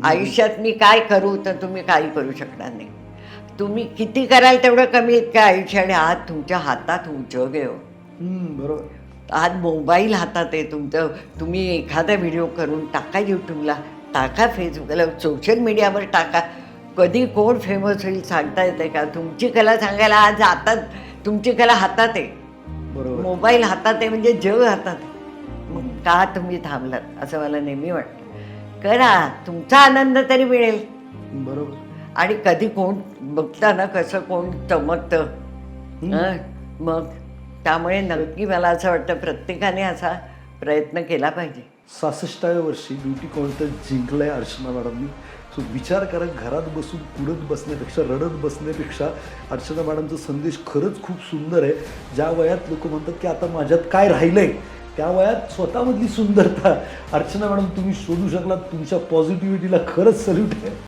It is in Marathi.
आयुष्यात मी काय करू तर तुम्ही काही करू शकणार नाही. तुम्ही किती कराल तेवढं कमी इतकं आयुष्य आणि आज तुमच्या हातात जग आहे हो. बरोबर. आज मोबाईल हातात आहे तुमचं. तुम्ही एखादा व्हिडिओ करून टाका यूट्यूबला, टाका फेसबुकला, सोशल मीडियावर टाका. कधी कोण फेमस होईल सांगता येते का? तुमची कला सांगायला आज हातात, तुमची कला हातात आहे. बरोबर. मोबाईल हातात आहे म्हणजे जग हातात आहे. मग का तुम्ही थांबलात असं मला नेहमी वाटतं. करा, तुमचा आनंद तरी मिळेल. बरोबर. आणि कधी कोण बघता ना कसं कोण चमकतं. हं, मग त्यामुळे नक्की मला असं वाटतं प्रत्येकाने असा प्रयत्न केला पाहिजे. 66व्या वर्षी ब्युटी कॉन्टेस्ट जिंकलंय अर्चना मॅडमनी. सो विचार करा, घरात बसून कुडत बसण्यापेक्षा, रडत बसण्यापेक्षा अर्चना मॅडमचा संदेश खरंच खूप सुंदर आहे. ज्या वयात लोक म्हणतात की आता माझ्यात काय राहिलंय, त्या वयात स्वतःमधली सुंदरता अर्चना मॅडम तुम्ही शोधू शकलात. तुमच्या पॉझिटिव्हिटीला खरंच सल्यूट आहे.